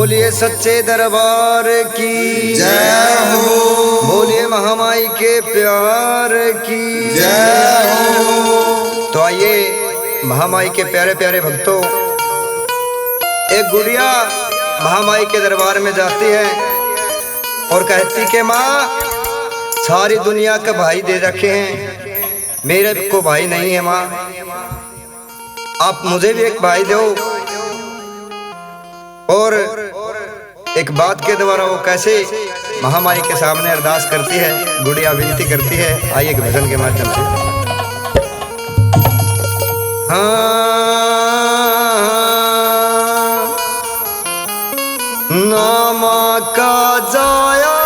बोलिए सच्चे दरबार की जय हो। बोलिए महामाई के प्यार की जय हो। तो आइए महामाई के प्यारे प्यारे भक्तों, एक गुड़िया महामाई के दरबार में जाती है और कहती कि माँ, सारी दुनिया के भाई दे रखे हैं, मेरे को भाई नहीं है माँ, आप मुझे भी एक भाई दो। और एक बात के द्वारा वो कैसे महामाई के सामने अरदास करती है, गुड़िया विनती करती है। आइए एक भजन के माध्यम से। नामा का जाया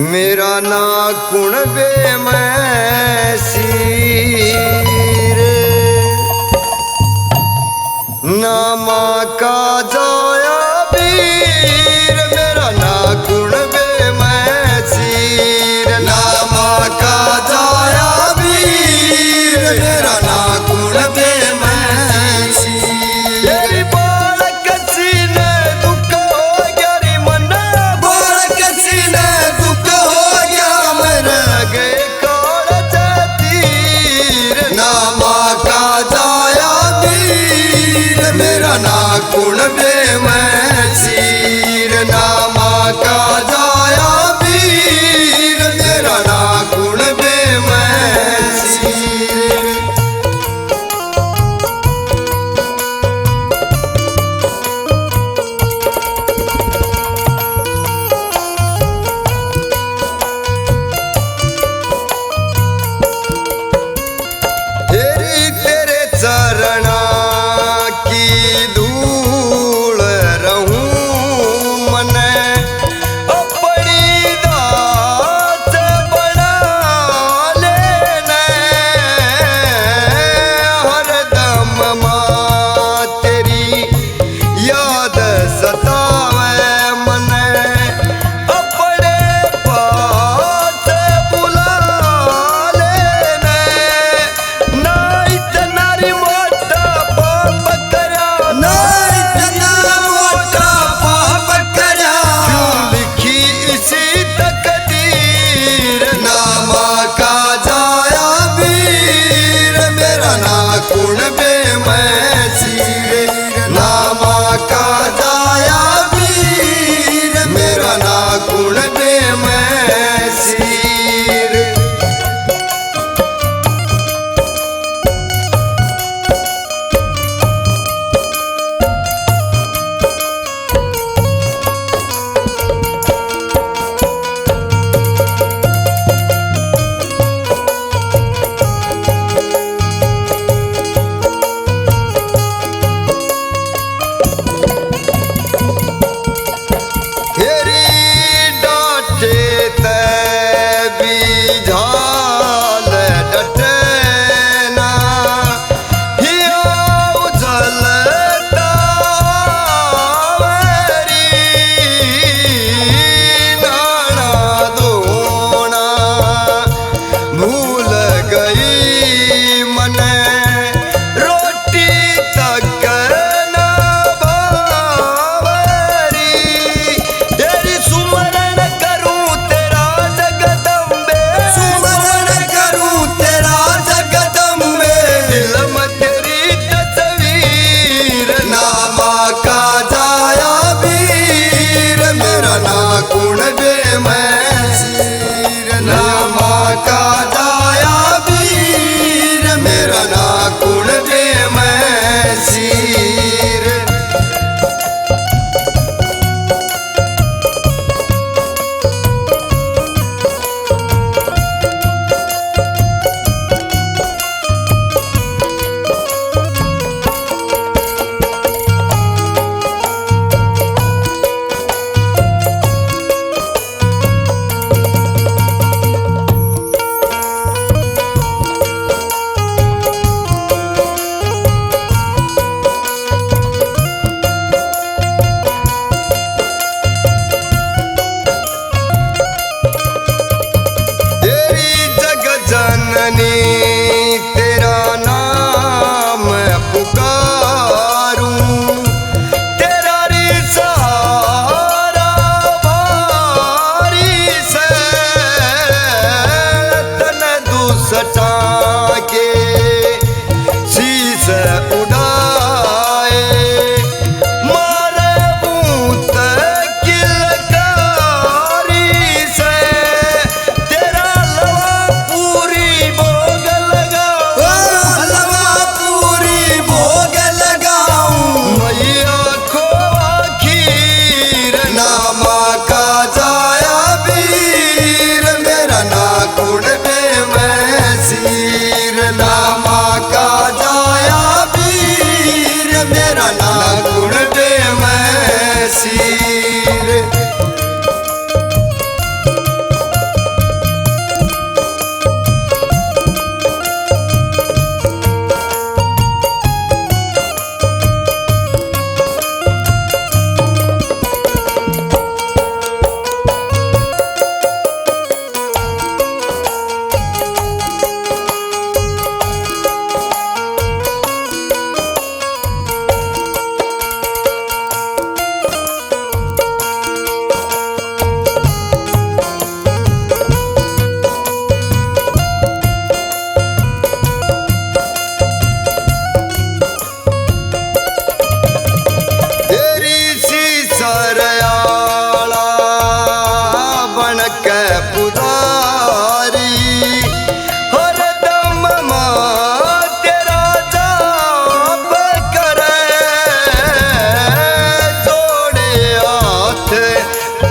मेरा ना कुण बे मैं सीर, नामा का जाया वीर, मेरा ना कुण बे मैं सीर, नामा का जाया वीर, मेरा ना कुण बे मैं सीर। तेरी बाल कसी ने दुख हो गया रे मन्ना, बाल कसी ने दुख हो गया मेरे गए काल तीर, नामा का जाया वीर, मेरा ना कुण बे मैं सीर, नामा का जाया वीर, मेरा ना कुण बे मैं सीर। तेरे चरणा की धूल ना गुण बे मैं सीर।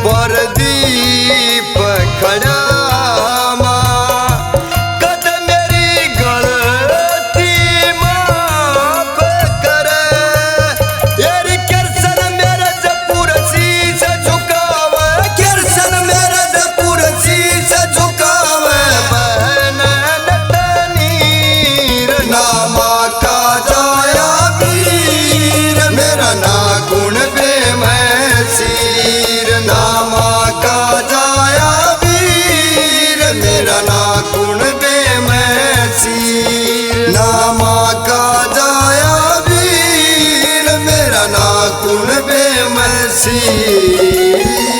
परदीप खड़ा कद मेरी गलती माफ करे। यार किरसन मेरा जपूर शीश झुकावे, किरसन मेरा जपूर शीश झुकावे। बहन नटनीर नामा का जाया वीर, मेरा ना गुण बे मैं सीर। नामा का जाया वीर, मेरा ना गुण बे मैं सीर। नामा का जाया वीर, मेरा ना गुण बे मैं सीर।